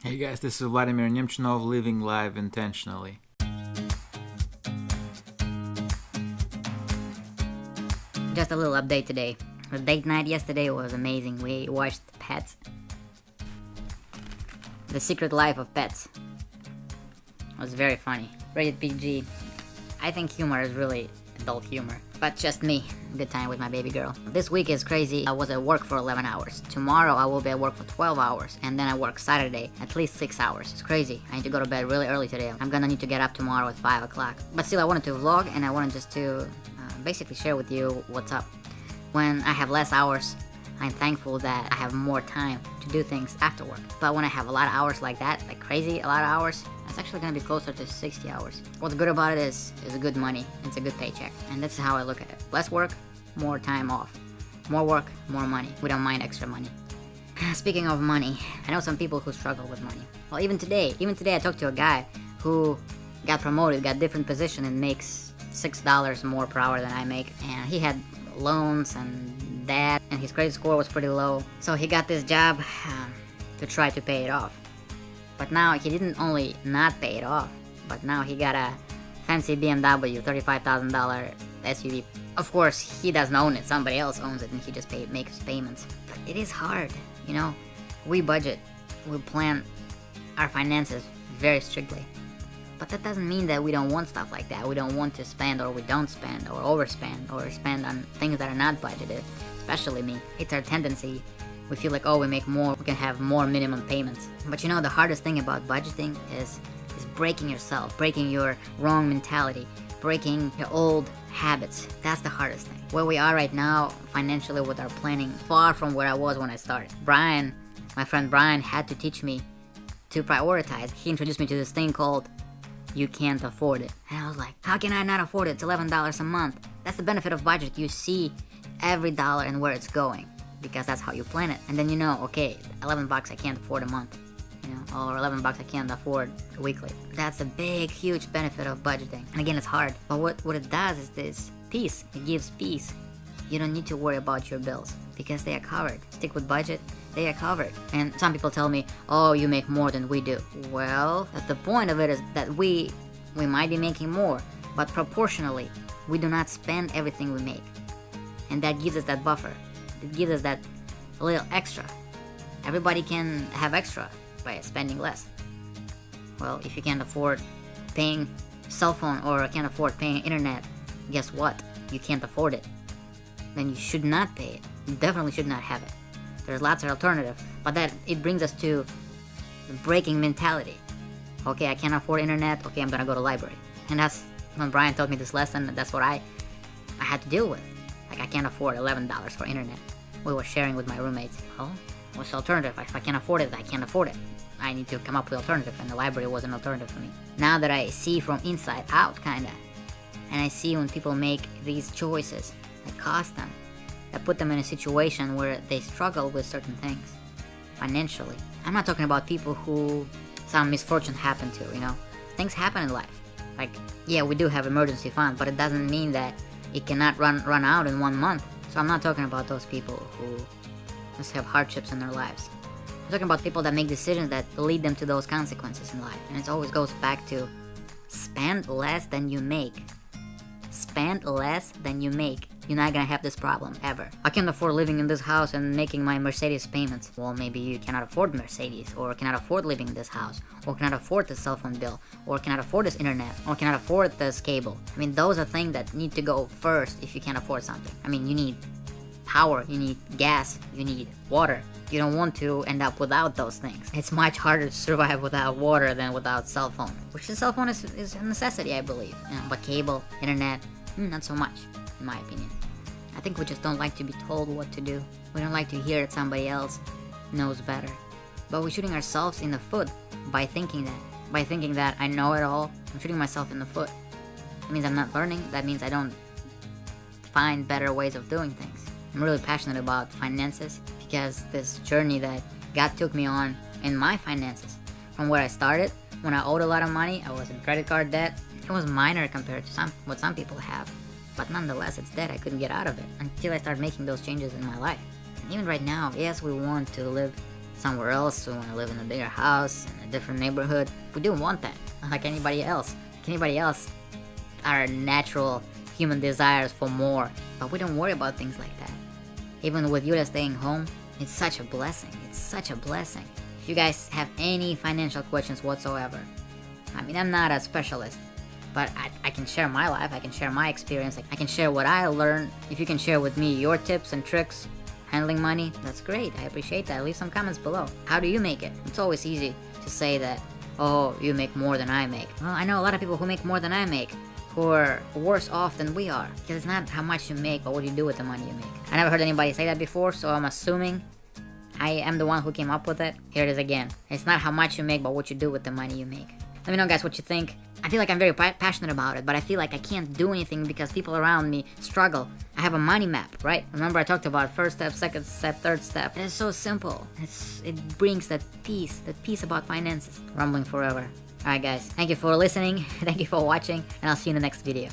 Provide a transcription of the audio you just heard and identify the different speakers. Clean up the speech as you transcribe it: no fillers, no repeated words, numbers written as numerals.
Speaker 1: Hey guys, this is Vladimir Nemchinov living live intentionally.
Speaker 2: Just a little update today. The date night yesterday was amazing. We watched Pets. The Secret Life of Pets. It was very funny. Rated PG. I think humor is really adult humor. But just me. Good time with my baby girl. This week is crazy. I was at work for 11 hours. Tomorrow I will be at work for 12 hours. And then I work Saturday at least 6 hours. It's crazy. I need to go to bed really early today. I'm gonna need to get up tomorrow at 5 o'clock. But still, I wanted to vlog and I wanted just to basically share with you what's up. When I have less hours, I'm thankful that I have more time to do things after work. But when I have a lot of hours like that, like crazy, a lot of hours, it's actually gonna be closer to 60 hours. What's good about it is good money. It's a good paycheck. And that's how I look at it. Less work, more time off. More work, more money. We don't mind extra money. Speaking of money, I know some people who struggle with money. Well, even today I talked to a guy who got promoted, got different position and makes $6 more per hour than I make. And he had loans and debt, and his credit score was pretty low. So he got this job to try to pay it off. But now he didn't only not pay it off, but now he got a fancy BMW, $35,000 SUV. Of course, he doesn't own it, somebody else owns it, and he just makes payments. But it is hard, you know? We budget, we plan our finances very strictly. But that doesn't mean that we don't want stuff like that. We don't want to spend, or we don't spend, or overspend, or spend on things that are not budgeted. Especially me. It's our tendency. We feel like, oh, we make more, we can have more minimum payments. But you know, the hardest thing about budgeting is breaking yourself, breaking your wrong mentality, breaking your old habits. That's the hardest thing. Where we are right now, financially with our planning, far from where I was when I started. Brian, my friend Brian, had to teach me to prioritize. He introduced me to this thing called you can't afford it. And I was like, how can I not afford it? It's $11 a month. That's the benefit of budget. You see every dollar and where it's going, because that's how you plan it. And then you know, okay, 11 bucks I can't afford a month, you know, or 11 bucks I can't afford weekly. That's a big, huge benefit of budgeting. And again, it's hard, but what it does is this peace. It gives peace. You don't need to worry about your bills because they are covered. Stick with budget, they are covered. And some people tell me, oh, you make more than we do. Well, the point of it is that we might be making more, but proportionally, we do not spend everything we make. And that gives us that buffer. It gives us that little extra. Everybody can have extra by spending less. Well, if you can't afford paying cell phone or can't afford paying internet, guess what? You can't afford it. Then you should not pay it. You definitely should not have it. There's lots of alternatives, but that it brings us to the breaking mentality. Okay, I can't afford internet. Okay, I'm gonna go to library. And that's when Brian taught me this lesson. That's what I had to deal with. Like, I can't afford $11 for internet. We were sharing with my roommates. Oh, what's the alternative? If I can't afford it, I can't afford it. I need to come up with alternative, and the library was an alternative for me. Now that I see from inside out, kinda, and I see when people make these choices that cost them, that put them in a situation where they struggle with certain things financially. I'm not talking about people who some misfortune happened to, you know. Things happen in life. Like, yeah, we do have emergency fund, but it doesn't mean that it cannot run out in 1 month. So I'm not talking about those people who just have hardships in their lives. I'm talking about people that make decisions that lead them to those consequences in life. And it always goes back to spend less than you make. Spend less than you make. You're not gonna have this problem, ever. I can't afford living in this house and making my Mercedes payments. Well, maybe you cannot afford Mercedes, or cannot afford living in this house, or cannot afford this cell phone bill, or cannot afford this internet, or cannot afford this cable. I mean, those are things that need to go first if you can't afford something. I mean, you need power, you need gas, you need water. You don't want to end up without those things. It's much harder to survive without water than without cell phone. Which the cell phone is a necessity, I believe. You know, but cable, internet, not so much, in my opinion. I think we just don't like to be told what to do. We don't like to hear that somebody else knows better. But we're shooting ourselves in the foot by thinking that. By thinking that I know it all, I'm shooting myself in the foot. That means I'm not learning. That means I don't find better ways of doing things. I'm really passionate about finances because this journey that God took me on in my finances, from where I started, when I owed a lot of money, I was in credit card debt. It was minor compared to what some people have. But nonetheless, it's debt. I couldn't get out of it until I started making those changes in my life. And even right now, yes, we want to live somewhere else, we want to live in a bigger house, in a different neighborhood. We do want that, like anybody else. Our natural human desires for more, but we don't worry about things like that. Even with Yulia staying home, it's such a blessing. It's such a blessing. If you guys have any financial questions whatsoever, I mean, I'm not a specialist, but I can share my life, I can share my experience, I can share what I learned. If you can share with me your tips and tricks handling money, that's great. I appreciate that. Leave some comments below. How do you make it? It's always easy to say that, oh, you make more than I make. Well, I know a lot of people who make more than I make, who are worse off than we are. Because it's not how much you make, but what you do with the money you make. I never heard anybody say that before, so I'm assuming I am the one who came up with it. Here it is again. It's not how much you make, but what you do with the money you make. Let me know, guys, what you think. I feel like I'm very passionate about it, but I feel like I can't do anything because people around me struggle. I have a money map, right? Remember I talked about first step, second step, third step. It is so simple. It brings that peace about finances. Rumbling forever. Alright, guys, thank you for listening, thank you for watching, and I'll see you in the next video.